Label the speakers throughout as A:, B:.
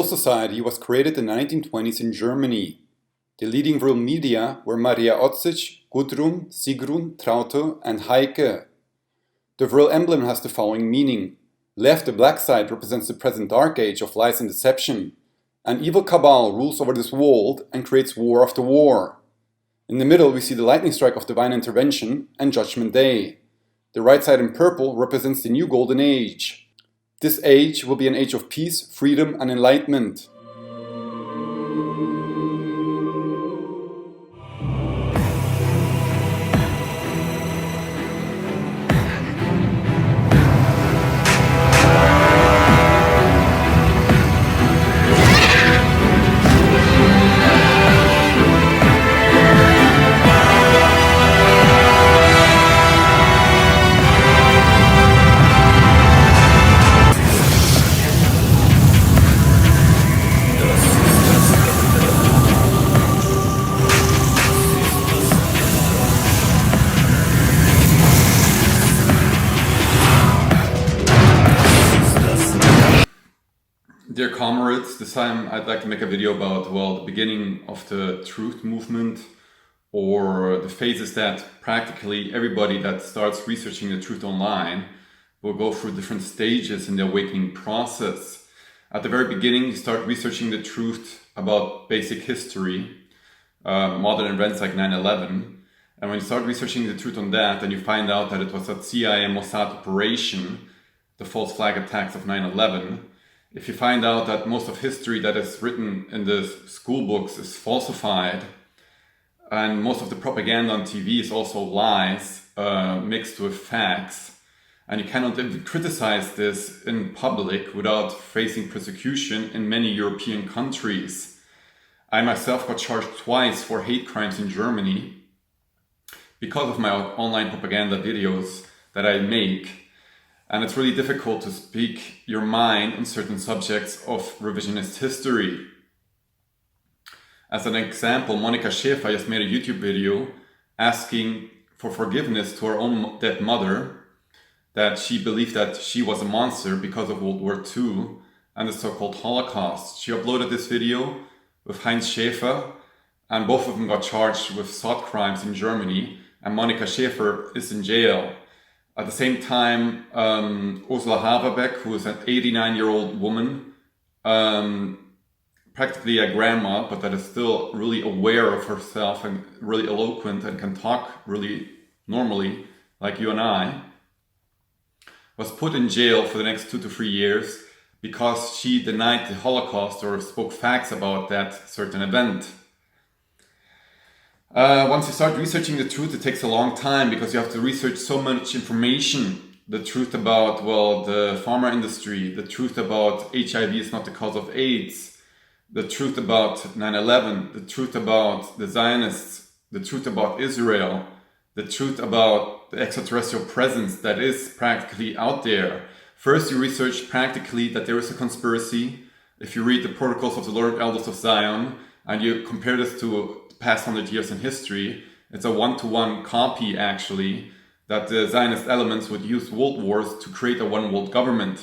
A: Society was created in the 1920s in Germany. The leading Vril media were Maria Otzig, Gudrun, Sigrun, Traute, and Heike. The Vril emblem has the following meaning. Left, the black side, represents the present dark age of lies and deception. An evil cabal rules over this world and creates war after war. In the middle we see the lightning strike of divine intervention and Judgment Day. The right side in purple represents the new golden age. This age will be an age of peace, freedom and enlightenment. Dear comrades, this time I'd like to make a video about, the beginning of the truth movement, or the phases that practically everybody that starts researching the truth online will go through different stages in the awakening process. At the very beginning, you start researching the truth about basic history, modern events like 9/11, and when you start researching the truth on that, then you find out that it was a CIA Mossad operation, the false flag attacks of 9/11. If you find out that most of history that is written in the school books is falsified, and most of the propaganda on TV is also lies mixed with facts, and you cannot even criticize this in public without facing persecution in many European countries. I myself got charged twice for hate crimes in Germany because of my online propaganda videos that I make. And it's really difficult to speak your mind on certain subjects of revisionist history. As an example, Monika Schäfer just made a YouTube video asking for forgiveness to her own dead mother, that she believed that she was a monster because of World War II and the so-called Holocaust. She uploaded this video with Heinz Schäfer, and both of them got charged with thought crimes in Germany, and Monika Schäfer is in jail. At the same time, Ursula Haverbeck, who is an 89-year-old woman, practically a grandma, but that is still really aware of herself and really eloquent and can talk really normally, like you and I, was put in jail for the next 2 to 3 years because she denied the Holocaust or spoke facts about that certain event. Once you start researching the truth, it takes a long time because you have to research so much information. The truth about, the pharma industry, the truth about HIV is not the cause of AIDS, the truth about 9/11, the truth about the Zionists, the truth about Israel, the truth about the extraterrestrial presence that is practically out there. First, you research practically that there is a conspiracy. If you read the Protocols of the Lord Elders of Zion and you compare this to past 100 years in history, it's a one-to-one copy actually, that the Zionist elements would use world wars to create a one world government.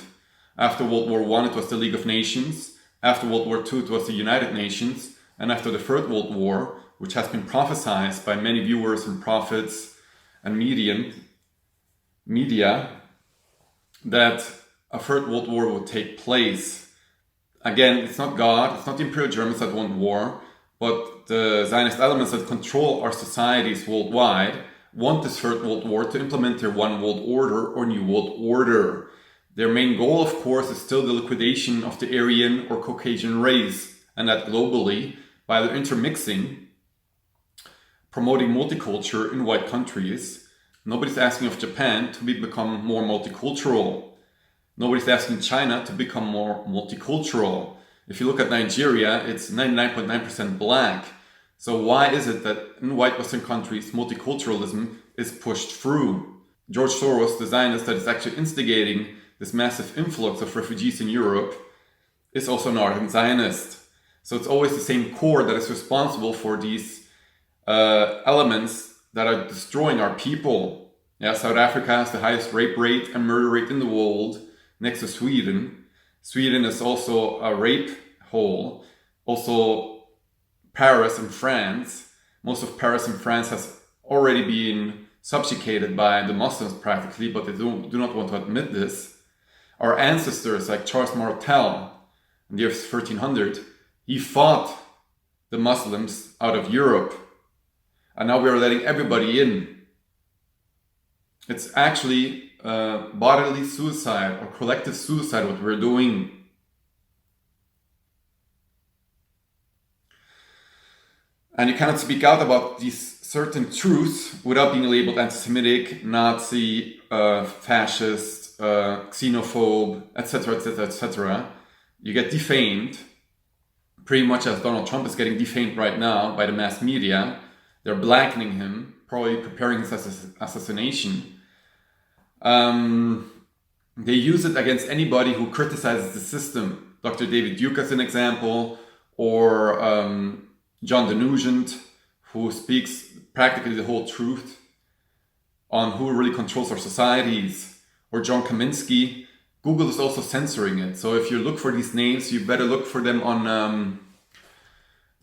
A: After World War I it was the League of Nations, after World War II it was the United Nations, and after the Third World War, which has been prophesied by many viewers and prophets and media, that a Third World War would take place. Again, it's not God, it's not the Imperial Germans that want war, but the Zionist elements that control our societies worldwide want this Third World War to implement their one world order or new world order. Their main goal, of course, is still the liquidation of the Aryan or Caucasian race, and that globally, by their intermixing, promoting multicultural in white countries. Nobody's asking of Japan to become more multicultural. Nobody's asking China to become more multicultural. If you look at Nigeria, it's 99.9% black. So why is it that in white Western countries, multiculturalism is pushed through? George Soros, the Zionist that is actually instigating this massive influx of refugees in Europe, is also an ardent Zionist. So it's always the same core that is responsible for these elements that are destroying our people. Yeah, South Africa has the highest rape rate and murder rate in the world, next to Sweden. Sweden is also a rape whole. Also, Paris and France, most of Paris and France has already been subjugated by the Muslims practically, but they do not want to admit this. Our ancestors, like Charles Martel in the year 1300, he fought the Muslims out of Europe, and now we are letting everybody in. It's actually bodily suicide or collective suicide what we're doing. And you cannot speak out about these certain truths without being labeled anti-Semitic, Nazi, fascist, xenophobe, etc., etc., etc. You get defamed, pretty much as Donald Trump is getting defamed right now by the mass media. They're blackening him, probably preparing his assassination. They use it against anybody who criticizes the system. Dr. David Duke as an example, or John the Nugent, who speaks practically the whole truth on who really controls our societies, or John Kaminsky. Google is also censoring it. So if you look for these names, you better look for them on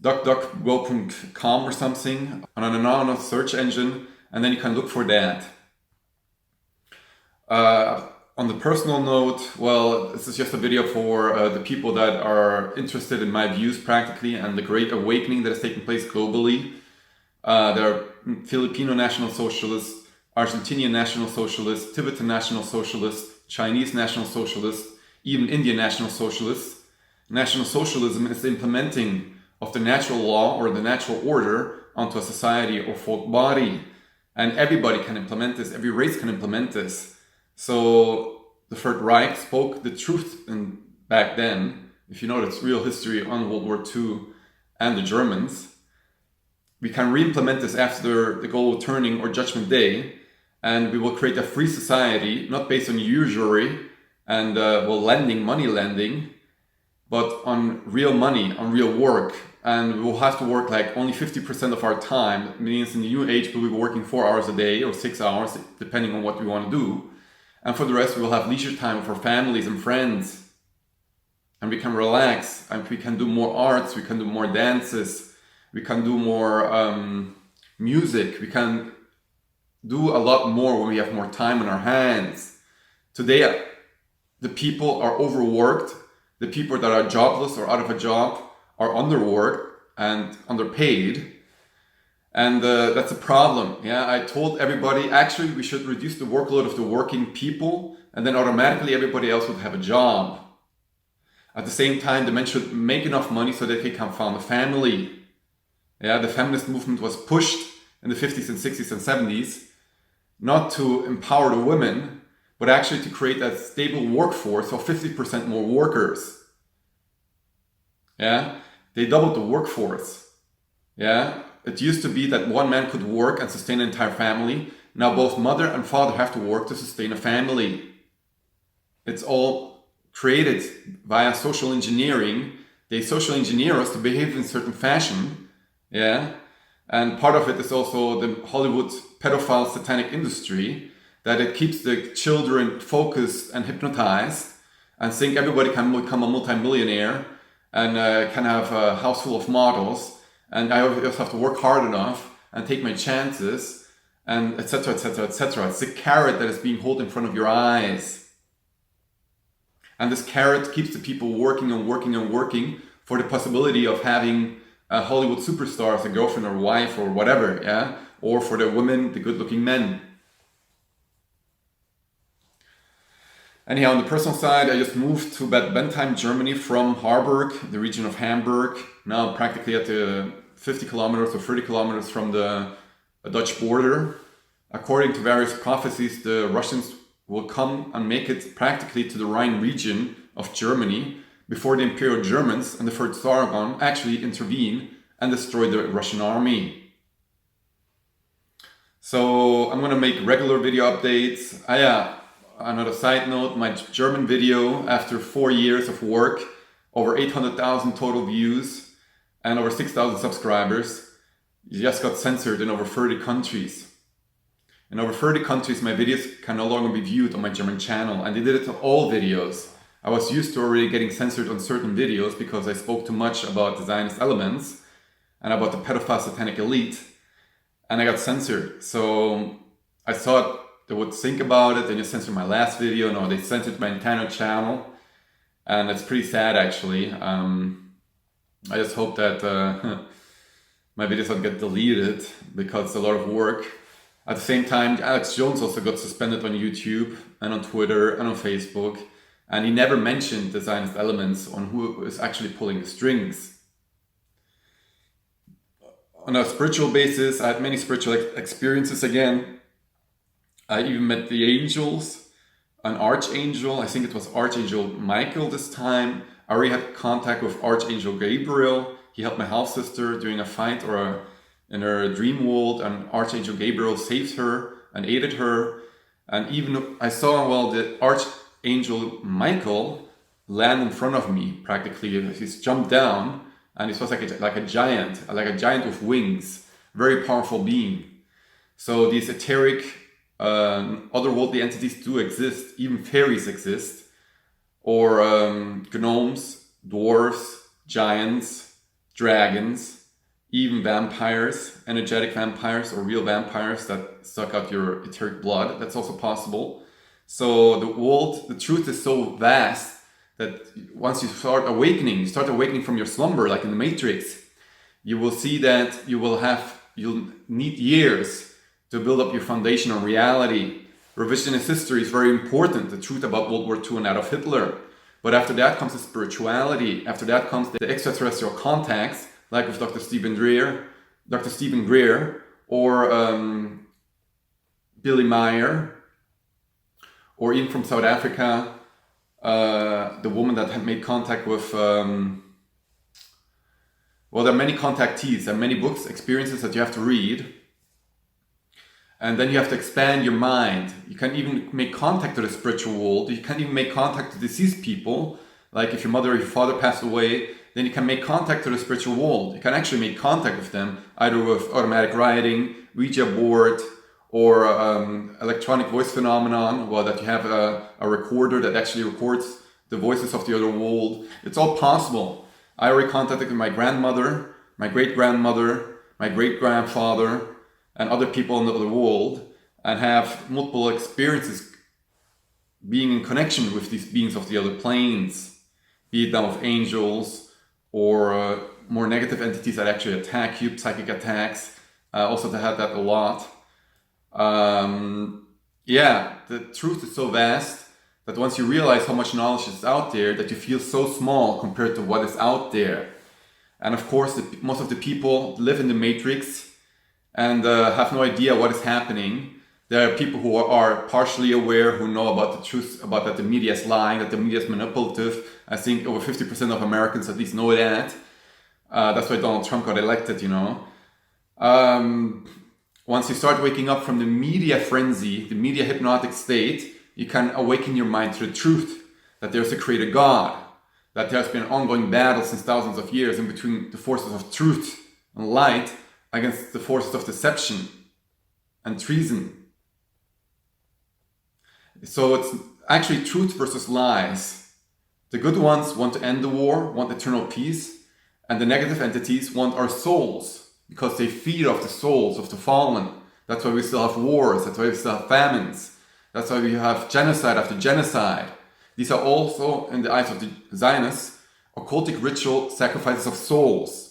A: DuckDuckGo.com or something, on an anonymous search engine, and then you can look for that. On the personal note, well, this is just a video for the people that are interested in my views practically and the great awakening that is taking place globally. There are Filipino National Socialists, Argentinian National Socialists, Tibetan National Socialists, Chinese National Socialists, even Indian National Socialists. National Socialism is the implementing of the natural law or the natural order onto a society or folk body. And everybody can implement this, every race can implement this. So the Third Reich spoke the truth back then. If you know its real history on World War II and the Germans, we can re-implement this after the goal of turning or Judgment Day, and we will create a free society, not based on usury and money lending, but on real money, on real work. And we will have to work like only 50% of our time. That means in the new age we'll be working 4 hours a day or 6 hours, depending on what we want to do. And for the rest, we will have leisure time for families and friends. And we can relax, and we can do more arts, we can do more dances, we can do more music, we can do a lot more when we have more time on our hands. Today, the people are overworked. The people that are jobless or out of a job are underworked and underpaid. And that's a problem. Yeah, I told everybody, actually, we should reduce the workload of the working people, and then automatically everybody else would have a job. At the same time, the men should make enough money so that they can found a family. Yeah, the feminist movement was pushed in the 50s and 60s and 70s, not to empower the women, but actually to create a stable workforce of 50% more workers. Yeah, they doubled the workforce. Yeah. It used to be that one man could work and sustain an entire family. Now both mother and father have to work to sustain a family. It's all created via social engineering. They social engineer us to behave in a certain fashion. Yeah. And part of it is also the Hollywood pedophile satanic industry, that it keeps the children focused and hypnotized and think everybody can become a multimillionaire and can have a house full of models. And I just have to work hard enough and take my chances, and etc., etc., etc. It's the carrot that is being held in front of your eyes. And this carrot keeps the people working and working and working for the possibility of having a Hollywood superstar as a girlfriend or wife or whatever, yeah? Or for the women, the good-looking men. Anyhow, on the personal side, I just moved to Bad Bentheim, Germany from Harburg, the region of Hamburg. Now practically at the 50 kilometers or 30 kilometers from the Dutch border. According to various prophecies, the Russians will come and make it practically to the Rhine region of Germany before the Imperial Germans and the Third Sargon actually intervene and destroy the Russian army. So I'm going to make regular video updates. Another side note, my German video, after 4 years of work, over 800,000 total views and over 6,000 subscribers, just got censored in over 30 countries. In over 30 countries, my videos can no longer be viewed on my German channel, and they did it to all videos. I was used to already getting censored on certain videos because I spoke too much about the Zionist elements and about the pedophile satanic elite, and I got censored. So I thought they would think about it, and you censored my last video. No, they censored my entire channel, and it's pretty sad actually. I just hope that my videos don't get deleted because it's a lot of work. At the same time, Alex Jones also got suspended on YouTube and on Twitter and on Facebook, and he never mentioned the Zionist elements on who is actually pulling the strings. On a spiritual basis, I had many spiritual experiences again. I even met the angels, an archangel. I think it was Archangel Michael this time. I already had contact with Archangel Gabriel. He helped my half-sister during a fight in her dream world, and Archangel Gabriel saved her and aided her. And even I saw, well, the Archangel Michael land in front of me practically. He's jumped down, and it was like a giant with wings, very powerful being. So these etheric, otherworldly entities do exist. Even fairies exist, or gnomes, dwarves, giants, dragons, even vampires, energetic vampires or real vampires that suck out your etheric blood. That's also possible. So the truth is so vast that once you start awakening from your slumber, like in the Matrix, you will see that you'll need years to build up your foundation on reality. Revisionist history is very important, the truth about World War II and Adolf Hitler. But after that comes the spirituality. After that comes the extraterrestrial contacts, like with Dr. Stephen Greer, or Billy Meyer, or even from South Africa, the woman that had made contact with, well, there are many contactees, there are many books, experiences that you have to read. And then you have to expand your mind. You can even make contact to the spiritual world. You can even make contact to deceased people. Like if your mother or your father passed away, then you can make contact to the spiritual world. You can actually make contact with them, either with automatic writing, Ouija board, or electronic voice phenomenon, well, that you have a recorder that actually records the voices of the other world. It's all possible. I already contacted my grandmother, my great-grandmother, my great-grandfather, and other people in the other world, and have multiple experiences being in connection with these beings of the other planes, be it now with angels or more negative entities that actually attack you, psychic attacks. Also to have that a lot. The truth is so vast that once you realize how much knowledge is out there, that you feel so small compared to what is out there. And of course, most of the people live in the Matrix and have no idea what is happening. There are people who are partially aware, who know about the truth, about that the media is lying, that the media is manipulative. I think over 50% of Americans at least know that. That's why Donald Trump got elected, you know. Once you start waking up from the media frenzy, the media hypnotic state, you can awaken your mind to the truth, that there's a creator God, that there's been an ongoing battle since thousands of years in between the forces of truth and light against the forces of deception and treason. So it's actually truth versus lies. The good ones want to end the war, want eternal peace, and the negative entities want our souls because they feed off the souls of the fallen. That's why we still have wars, that's why we still have famines, that's why we have genocide after genocide. These are also, in the eyes of the Zionists, occultic ritual sacrifices of souls.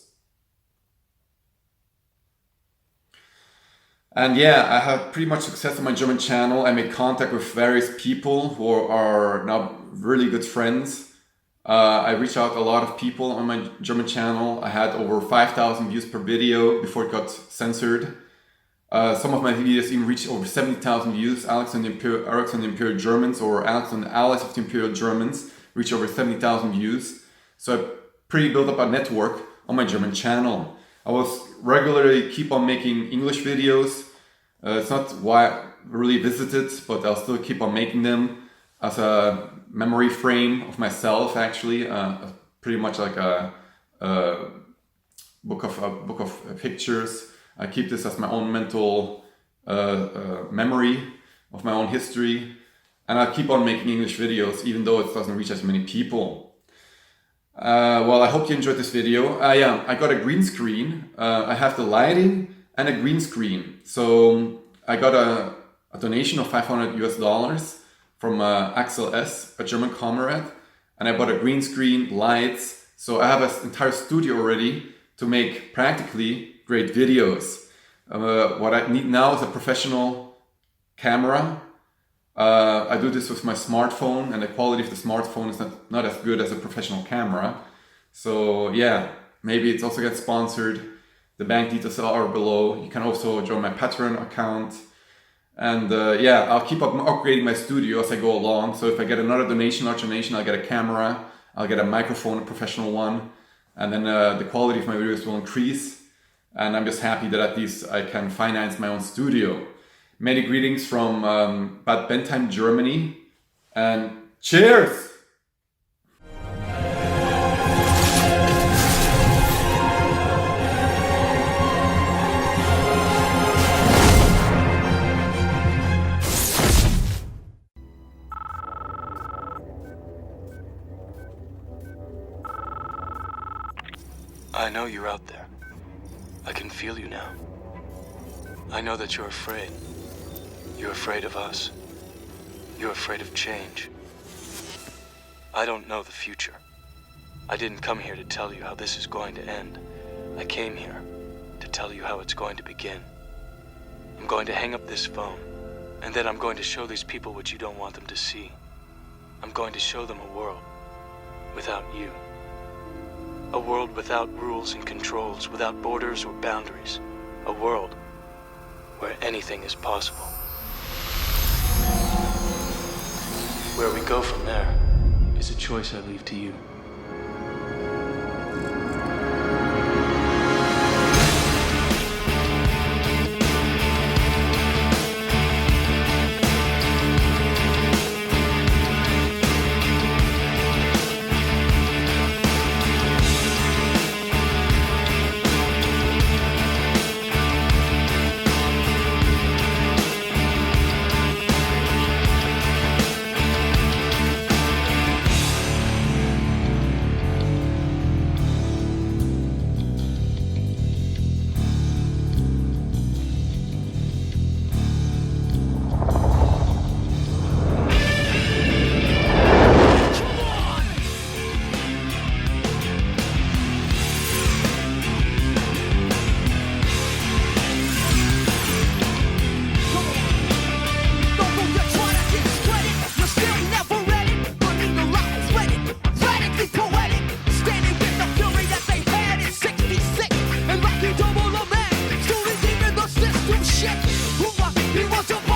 A: And I had pretty much success on my German channel. I made contact with various people who are now really good friends. I reached out to a lot of people on my German channel. I had over 5,000 views per video before it got censored. Some of my videos even reached over 70,000 views. Alex and the Imperial Germans, or Alex and the Allies of the Imperial Germans, reached over 70,000 views. So I pretty built up a network on my German channel. I was regularly keep on making English videos. It's not really visited, but I'll still keep on making them as a memory frame of myself. Actually, pretty much like a book of pictures. I keep this as my own mental memory of my own history. and I'll keep on making English videos, even though it doesn't reach as many people. Well, I hope you enjoyed this video. Yeah, I got a green screen. I have the lighting and a green screen. So I got a donation of $500 from Axel S., a German comrade, and I bought a green screen, lights. So I have an entire studio already to make practically great videos. What I need now is a professional camera. I do this with my smartphone, and the quality of the smartphone is not as good as a professional camera. So yeah, maybe it's also gets sponsored. The bank details are below. You can also join my Patreon account. And yeah, I'll keep upgrading my studio as I go along. So if I get another donation, large donation, I'll get a camera, I'll get a microphone, a professional one, and then the quality of my videos will increase. And I'm just happy that at least I can finance my own studio. Many greetings from Bad Bentheim, Germany, and cheers!
B: I know you're out there. I can feel you now. I know that you're afraid. You're afraid of us. You're afraid of change. I don't know the future. I didn't come here to tell you how this is going to end. I came here to tell you how it's going to begin. I'm going to hang up this phone, and then I'm going to show these people what you don't want them to see. I'm going to show them a world without you. A world without rules and controls, without borders or boundaries. A world where anything is possible. Where we go from there is a choice I leave to you.
C: He was a